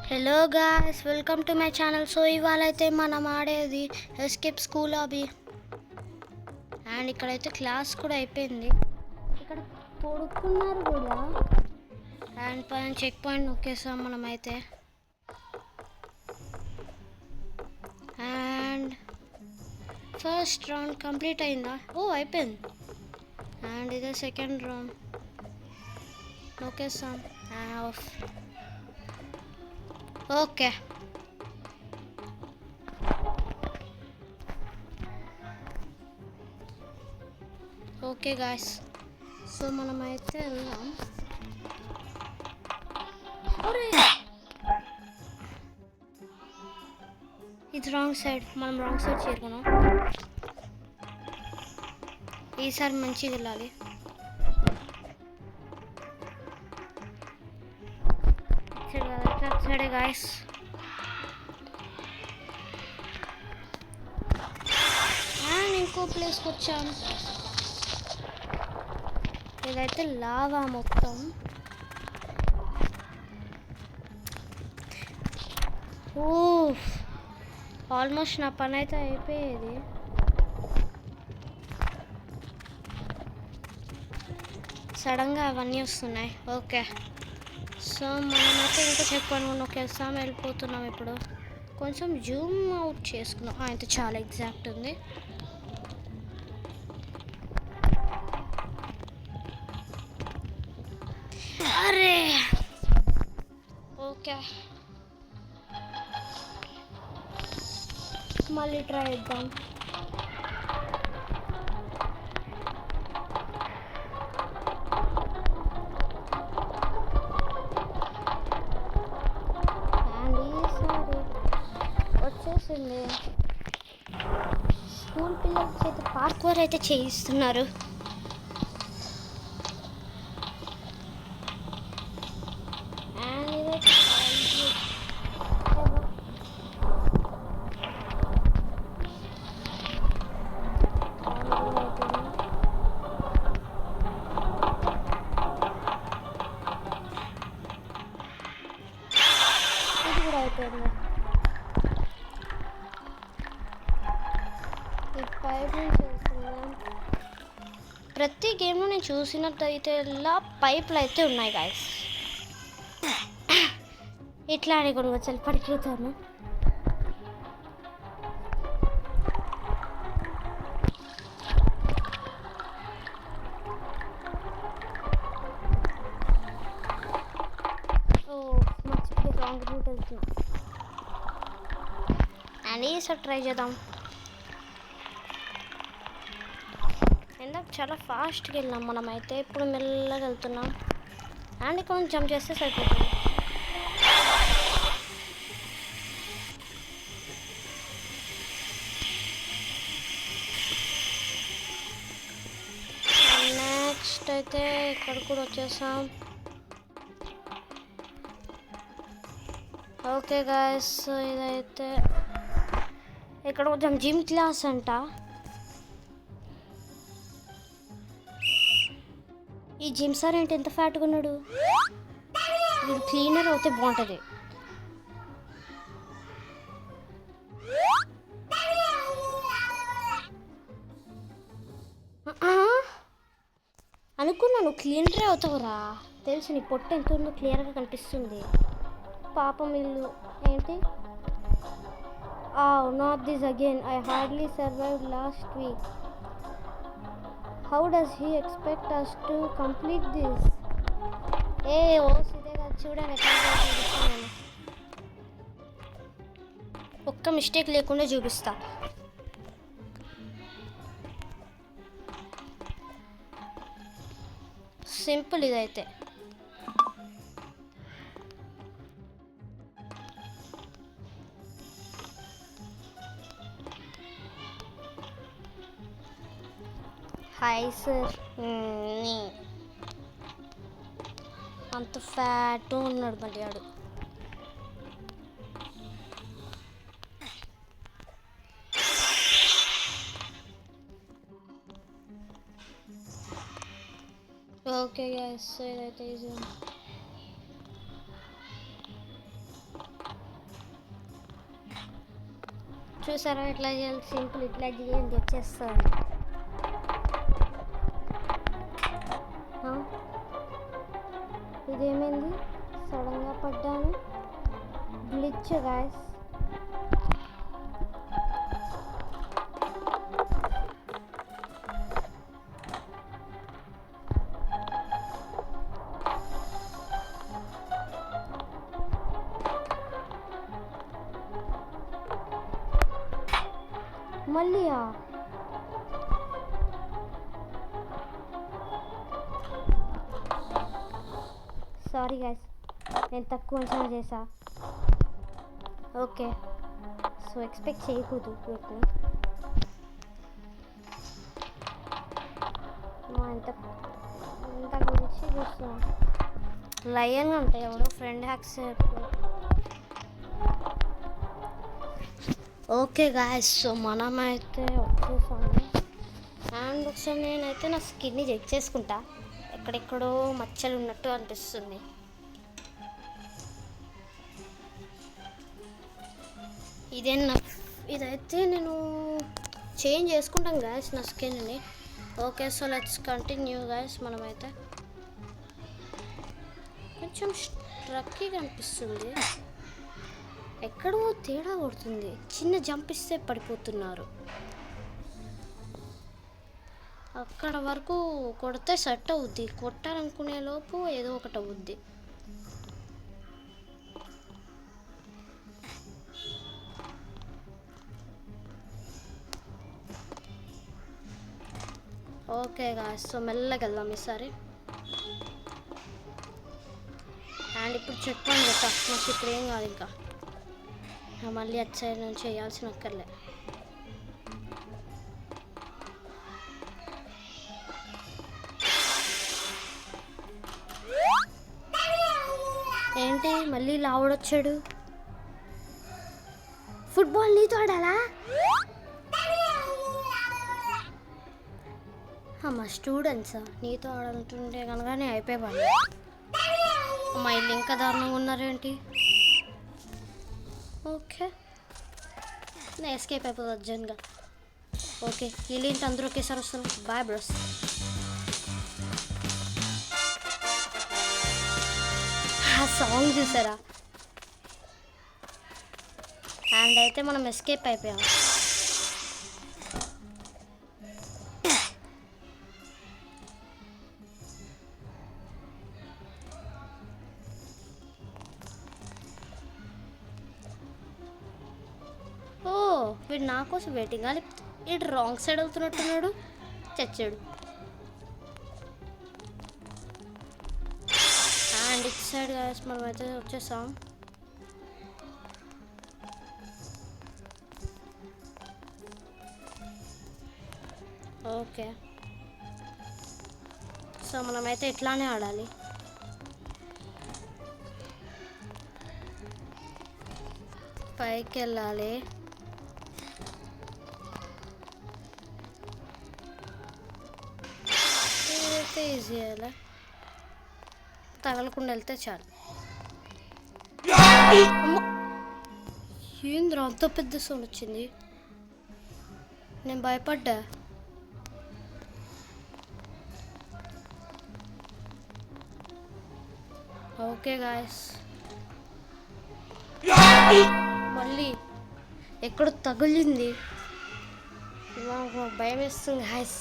Hello guys, welcome to my channel. So ఇవాళ అయితే మనం ఆడేది ఎస్కేప్ స్కూల్ లాబీ. అండ్ ఇక్కడైతే క్లాస్ కూడా అయిపోయింది. ఇక్కడ పడుకున్నారు కూడా. అండ్ పైన చెక్ పాయింట్ నొక్కేసాం మనమైతే. అండ్ ఫస్ట్ రౌండ్ కంప్లీట్ అయిందా? ఓ అయిపోయింది. అండ్ ఇదే సెకండ్ రౌండ్ నొక్కేసాం. ఓకే, ఓకే గాయ్స్, సో మనమైతే వెళ్దాం. ఇది రాంగ్ సైడ్, మనం రాంగ్ సైడ్ చేరుకున్నాం. ఈసారి మంచిగా వెళ్ళాలి. సైడే గాయస్. ఇంకో ప్లేస్కి వచ్చాను. ఇదైతే లావా మొత్తం. ఆల్మోస్ట్ నా పని అయితే అయిపోయేది. సడన్గా అవన్నీ వస్తున్నాయి. ఓకే, సో మనమైతే ఇంకా చెక్ పనుకుని ఒకేసారి వెళ్ళిపోతున్నాం. ఇప్పుడు కొంచెం జూమ్ అవుట్ చేసుకున్నాం. అయితే చాలా ఎగ్జాక్ట్ ఉంది. అరే ఓకే, మళ్ళీ ట్రై చేద్దాం. వచ్చేసింది. స్కూల్ పిల్లల చేత పార్కూర్ అయితే చేయిస్తున్నారు. ఇది కూడా అయిపోయింది. ప్రతి గేమ్లో నేను చూసినట్టయితే ఇలా పైపులు అయితే ఉన్నాయి గాయస్. ఇట్లా అని కూడా వచ్చి పడిపోతాను. మర్చిపోయి రాంగ్ రూట్ వెళ్తున్నా. అండ్ ఈసారి ట్రై చేద్దాం. ఇందాక చాలా ఫాస్ట్గా వెళ్ళాం మనమైతే, ఇప్పుడు మెల్లగా వెళ్తున్నాం. అండ్ ఇక్కడ జంప్ చేస్తే సరిపోతుంది. నెక్స్ట్ అయితే ఇక్కడ కూడా వచ్చేసాం. ఓకే గాయస్, ఇదైతే ఇక్కడ కొంచెం జిమ్ క్లాస్ అంట. ఈ జిమ్ సార్ ఏంటి ఎంత ఫ్యాట్గా ఉన్నాడు? వీడు క్లీనర్ అయితే బాగుంటుంది. అనుకున్నాను క్లీనరే అవుతావురా. తెలుసు నీ పొట్ట ఎంత ఉందో క్లియర్గా కనిపిస్తుంది. పాపం ఇల్లు ఏంటి? Not this again. I hardly survived last week. How does he expect us to complete this? ఇదే కదా చూడండి, ఒక్క మిస్టేక్ లేకుండా చూపిస్తా. సింపుల్ ఇదైతే. Hi sir. అంత ఫ్యాట్ ఉన్నాడు మళ్ళీ ఆడు. ఓకే గైస్, ఇదైతే ఈజీ. చూసారా ఎట్లా చేయాలి, సింపుల్ ఇట్లా చేయండి తెచ్చేస్తాను. ఇదేమైంది, సడన్గా పడ్డాను, గ్లిచ్ గాయస్. మళ్ళీయా సారీ గైస్, నేను తక్కువ అంచనా చేసా. ఓకే, సో ఎక్స్పెక్ట్ చేయకూడదు వీటిని. మా ఇంత గురించి చూస్తున్నాం. లయన్ అంటే ఎవడో friend hacks. Okay guys, so మనమైతే వచ్చేసాము. అండ్ ఒకసారి నేనైతే నా స్కిన్ని చెక్ చేసుకుంటా. ఎక్కడెక్కడో మచ్చలు ఉన్నట్టు అనిపిస్తుంది. ఇదైతే నేను చేంజ్ చేసుకుంటాను గాయస్ నా స్కిన్ని. Okay, so let's continue guys. మనమైతే కొంచెం స్ట్రక్కీగా అనిపిస్తుంది, ఎక్కడో తేడా కొడుతుంది. చిన్న జంప్ ఇస్తే పడిపోతున్నారు. అక్కడ వరకు కొడితే సెట్ అవుద్ది, కొట్టాలనుకునే లోపు ఏదో ఒకటి అవుద్ది. ఓకే గాయ్స్, సో మెల్లగా వెళ్దాం ఈసారి. అండ్ ఇప్పుడు చెక్ పాయింట్ పెట్టా, నాకు ఇప్పుడు ఏం కాదు. ఇంకా మళ్ళీ అటు సైడ్ నుంచి చేయాల్సిన అక్కర్లే. ఏంటి మళ్ళీ లావుడొచ్చాడు? ఫుట్బాల్ నీతో ఆడాలా? మా స్టూడెంట్సా నీతో ఆడాలంటుంటే కనుక నేను అయిపోయేవాడిని. మా ఇల్లు ఇంకా దారుణంగా ఉన్నారేంటి? ఓకే, నేను ఎస్కేప్ అయిపోతుంది అర్జెంట్గా. ఓకే, వీళ్ళేంటి అందరూ ఒకేసారి వస్తాను. Bye bros. ఆ సాంగ్ చూసారా? అండ్ అయితే మనం ఎస్కేప్ అయిపోయాం. వీడు నా కోసం వెయిటింగ్. అది ఇటు రాంగ్ సైడ్ అవుతున్నట్టున్నాడు, చచ్చాడు. అండ్ ఇటు సైడ్ గాయస్ మనం అయితే వచ్చేసాం. ఓకే, సో మనమైతే ఇట్లానే ఆడాలి. పైకి వెళ్ళాలి. ఇదైతే ఈజీ అయ్యేలా, తగలకుండా వెళ్తే చాలు. ఏంద్రా అంత పెద్ద సౌండ్ వచ్చింది? నేను భయపడ్డా. ఓకే గాయస్, మళ్ళీ ఎక్కడో తగిలింది. భయం వేస్తుంది గాయస్.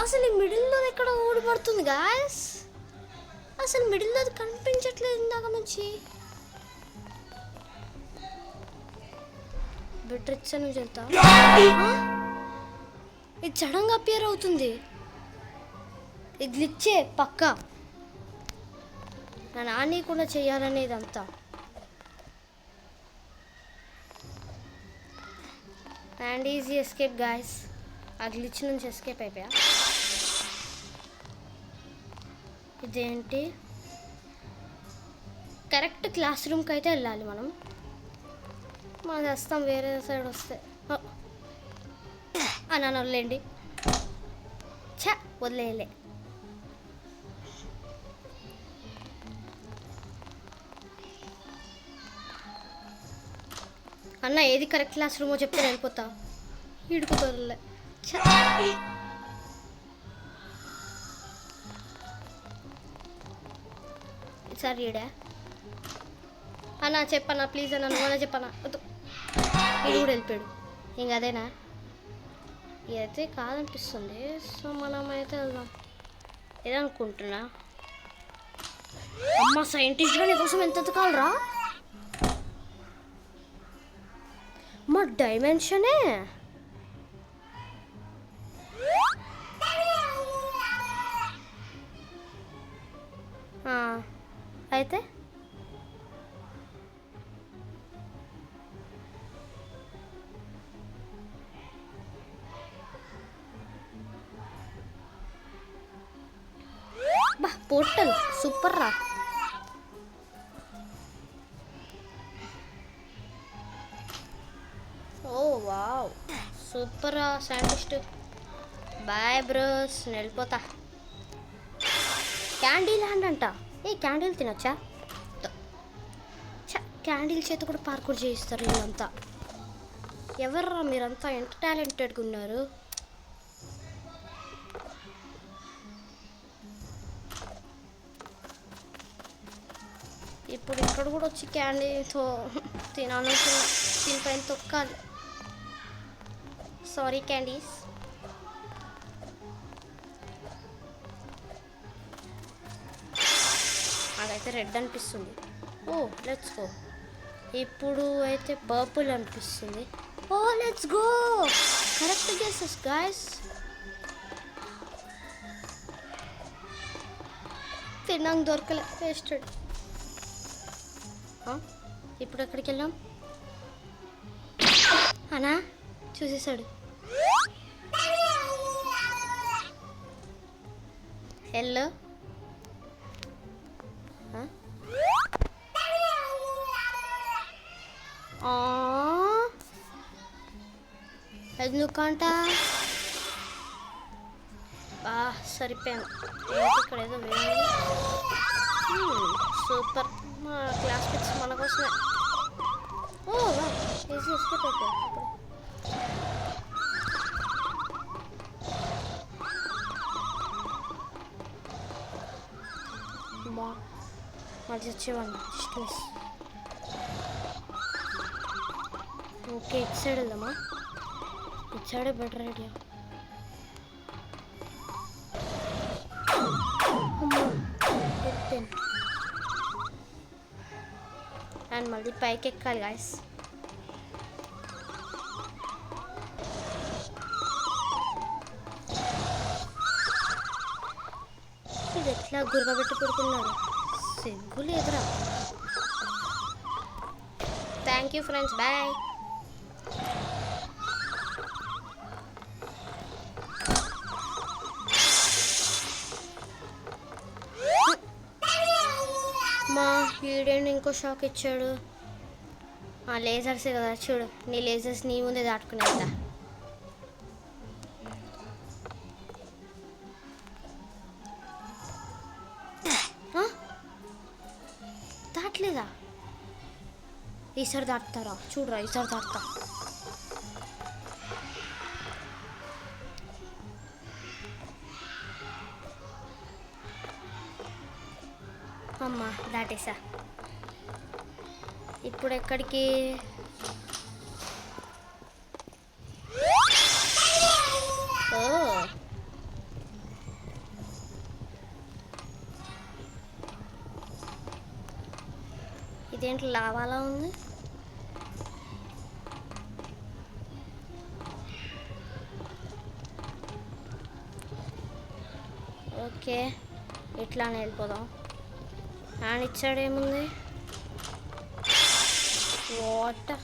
అసలు ఈ మిడిల్లో ఎక్కడ ఊడిపడుతుంది గాయస్. అసలు మిడిల్లో అది కనిపించట్లేదు ఇందాక నుంచి. బెడ్రిచ్ నుంచి వెళ్తా, ఇది సడన్గా అపియర్ అవుతుంది. ఇది గ్లిచ్చే పక్కా. నా నాని కూడా చేయాలనేది అంతా. And easy escape guys. ఆ గ్లిచ్ నుంచి ఎస్కేప్ అయిపోయా. ఇదేంటి, కరెక్ట్ క్లాస్ రూమ్కి అయితే వెళ్ళాలి మనం. మనం వస్తాం వేరే సైడ్ వస్తే. నన్ను వదిలేండి. వదిలేయలే. అన్న ఏది కరెక్ట్ క్లాస్ రూమో చెప్తే వెళ్ళిపోతా ఇడుకుతోలే సార్ ఈడా అన్న చెప్పన్నా ప్లీజ్ అన్న నువ్వన్నా చెప్పన్నా ఇది కూడా వెళ్ళిపోయాడు ఇంక అదేనా ఇదైతే కాదనిపిస్తుంది. సో మనం అయితే వెళ్దాం ఏదనుకుంటున్నా. అమ్మ సైంటిస్ట్గా నీ కోసం ఎంత ఎతకాలరా మా డైమెన్షనే అయితే బా పోర్టల్ సూపర్ రా. ఓ వావ్ సూపర్ రా సైంటిస్ట్. బాయ్ బ్రోస్ వెళ్ళిపోతా. క్యాండీ ల్యాండ్ అంట. ఏ క్యాండిల్ తినొచ్చా? క్యాండిల్ చేత కూడా పార్కౌర్ చేయిస్తారు వీళ్ళంతా. ఎవర్రా మీరంతా ఎంత టాలెంటెడ్గా ఉన్నారు. ఇప్పుడు ఇక్కడ కూడా వచ్చి క్యాండీతో తినాలి, దీనిపైన తొక్కాలి. Sorry candies. అదైతే రెడ్ అనిపిస్తుంది. Oh let's go. ఇప్పుడు అయితే పర్పుల్ అనిపిస్తుంది. Oh let's go. Correct guesses guys. తిన్నాక దొరకలే, వేస్టెడ్. ఇప్పుడు ఎక్కడికి వెళ్ళాం అనా? చూసేసాడు. హలో ఎందుకంట సరిపోయాను. ఇక్కడ ఏదో వేయండి. సూపర్. మా క్లాస్ పిక్స్ మన కోసమే. ఓ ఈజీ ఎస్కేప్ అయిపోయాను. అది వచ్చేవాడిని జస్ట్ మిస్. ఓకే ఇటు సైడ్ వెళ్దామా? ఇటు సైడే బెటర్ ఐడియా. అండ్ మళ్ళీ పైకి ఎక్కాలి గాయస్. ఇది ఎట్లా గురగబెట్టి పడుకున్నాడు, సిగ్గు లేదురా. Thank you friends, bye. మా వీడేంటి ఇంకో షాక్ ఇచ్చాడు. లేజర్సే కదా, చూడు నీ లేజర్స్ నీ ముందే దాటుకునేదా. దాటలేదా? ఈసారి దాటుతారా? చూడరా ఈసారి దాటుతా. అమ్మా దాటేసా. ఇప్పుడు ఎక్కడికి? ఓ ఇదేంటి లావాలా ఉంది? ఓకే ఇట్లానే వెళ్ళిపోదాం. అండ్ ఇచ్చాడు ఏముంది? వాటర్.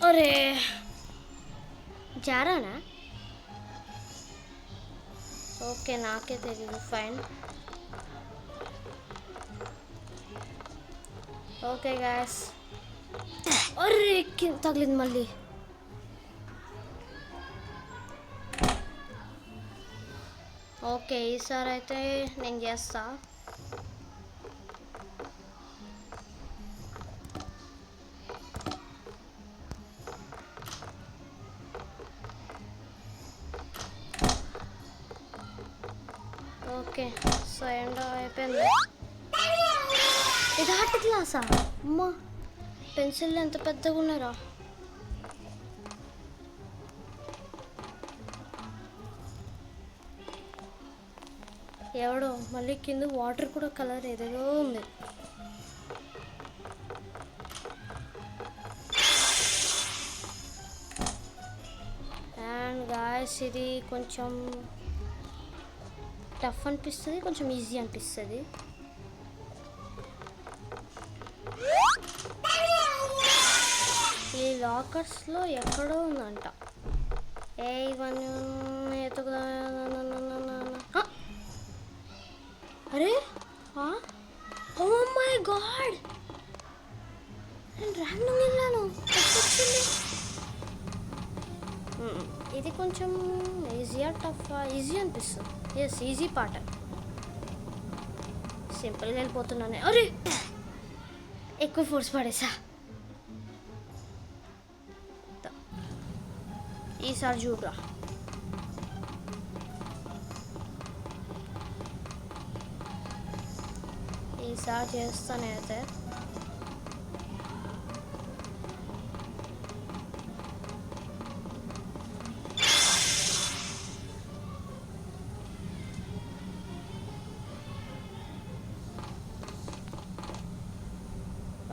అరే జారానా? ఓకే నాకే తెలీదు. ఫైన్. Okay guys. అరే తగిలింది మళ్ళీ. ఓకే ఈసారి అయితే నేను చేస్తా. ఓకే, సో ఎండ్ అయిపోయింది. ఇది ఆర్ట్ క్లాసా? అమ్మా, పెన్సిల్ ఎంత పెద్దగా ఉన్నారా. ఎవడో మళ్ళీ కింద వాటర్ కూడా కలర్ ఏదేదో ఉంది. అండ్ గాయస్ ఇది కొంచెం టఫ్ అనిపిస్తుంది, కొంచెం ఈజీ అనిపిస్తుంది. ఈ లాకర్స్లో ఎక్కడో ఉందంట. ఇవన్నీ ఎత్తుకుదా. అరే ఓ మై గాడ్, నేను ర్యాండమ్ వెళ్ళాను. ఇది కొంచెం ఈజీయా టఫా? ఈజీ అనిపిస్తుంది. Yes, easy part. సింపుల్గా వెళ్ళిపోతున్నానే. అరే ఎక్కువ ఫోర్స్ పడేసా. ఈసారి చూడరా. ఈసారి చేస్తానైతే.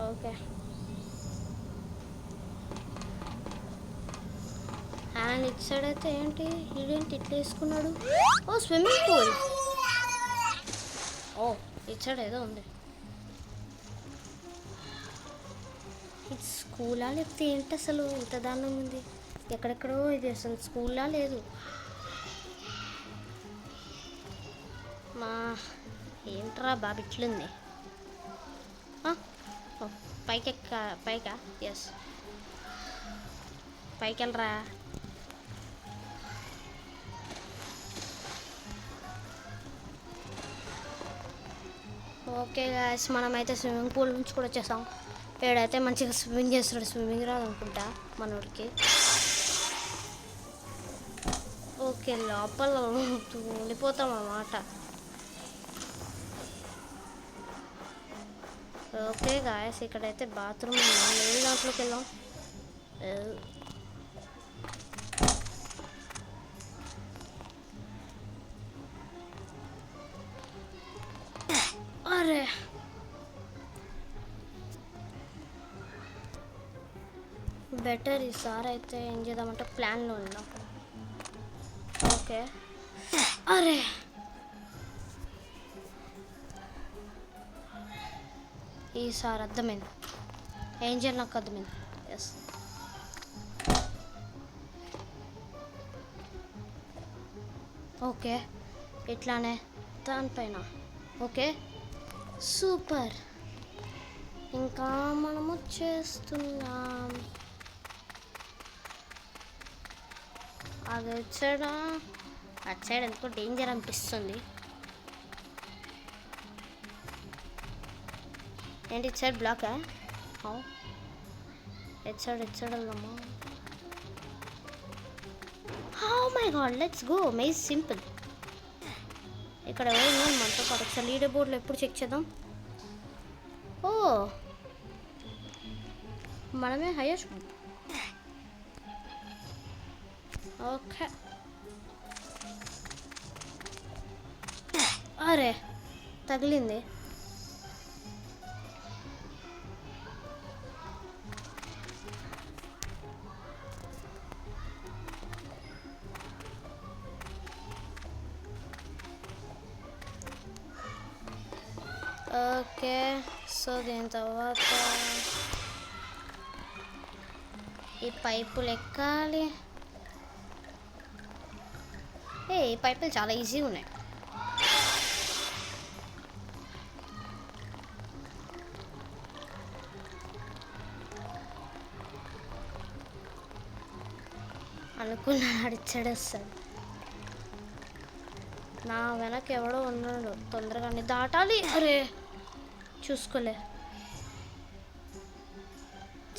ఓకే, అండ్ ఇటు సైడ్ అయితే ఏంటి, ఇదేంటి ఇట్లా వేసుకున్నాడు? ఓ స్విమ్మింగ్ పూల్. ఓ ఇటు సైడ్ ఏదో ఉంది. ఇది స్కూలా లేకపోతే ఏంటి అసలు? ఇంత దారుణంగా ఉంది. ఎక్కడెక్కడో ఇది అసలు స్కూల్లా లేదు. మా ఏంట్రా బాబు ఇట్లుంది. పైకా? ఎస్, పైకి వెళ్ళరా. ఓకే గాయస్, మనమైతే స్విమ్మింగ్ పూల్ నుంచి కూడా వచ్చేసాం. ఏడైతే మంచిగా స్విమ్మింగ్ చేస్తున్నాడు. స్విమ్మింగ్ రాదనుకుంటా మనోడికి. ఓకే, లోపల ఉండిపోతాం అన్నమాట. ఓకే గాయస్, ఇక్కడైతే బాత్రూమ్ ఉంది. దాంట్లోకి వెళ్ళాం. అరే బెటర్ ఈసారి అయితే ఏం చేద్దామంటే ప్లాన్లో ఉన్నాం. ఓకే, అరే ఈసారి అర్థమైంది. ఏం చేయాలి నాకు అర్థమైంది. ఎస్, ఓకే ఇట్లానే దానిపైన. Okay super. ఇంకా మనము చేస్తున్నాం. అది వచ్చాడా? అటు సైడ్ ఎందుకో డేంజర్ అనిపిస్తుంది. ఏంటి ఇటు సైడ్ బ్లాకా? ఇటు సైడ్ వెళ్దామా? Oh my God, let's go. Maze simple. ఇక్కడ ఎవరు ఉన్నాను మనతో పాటు? ఒకసారి లీడర్ బోర్డులో ఎప్పుడు చెక్ చేద్దాం. ఓ మనమే హైయెస్ట్. ఓకే, అరే తగిలింది. ఓకే, సో దీని తర్వాత ఈ పైపులు ఎక్కాలి. ఈ పైపులు చాలా ఈజీగా ఉన్నాయి. అనుకున్నాను అడిచాడు వస్తాడు. నా వెనక ఎవడో ఉన్నాడు. తొందరగా దాటాలి. అరే చూసుకోలే,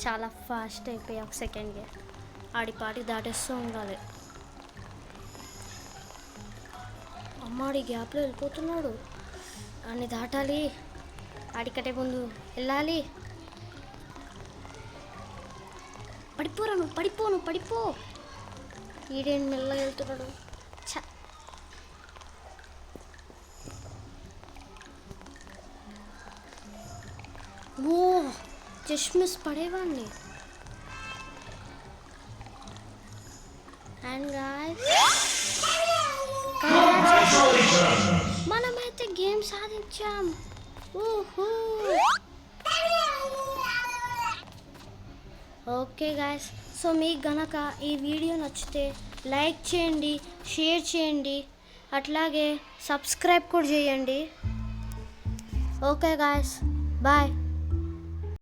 చాలా ఫాస్ట్ అయిపోయా. ఒక సెకండ్కి ఆడిపాటికి దాటేస్తూ ఉండాలి. అమ్మాడి గ్యాప్లో వెళ్ళిపోతున్నాడు. అన్ని దాటాలి, ఆడికటే ముందు వెళ్ళాలి. పడిపోరా నువ్వు, పడిపో. ఈడేంటి మెల్లగా వెళ్తున్నాడు. ఛ, ఓ జస్ట్ మిస్ పడేవాడిని. అండ్ గాయ్స్, మనమైతే గేమ్ సాధించాం. ఓకే గాయ్స్, సో మీకు గనక ఈ వీడియో నచ్చితే లైక్ చేయండి, షేర్ చేయండి, అట్లాగే సబ్స్క్రైబ్ కూడా చేయండి. Okay guys, bye.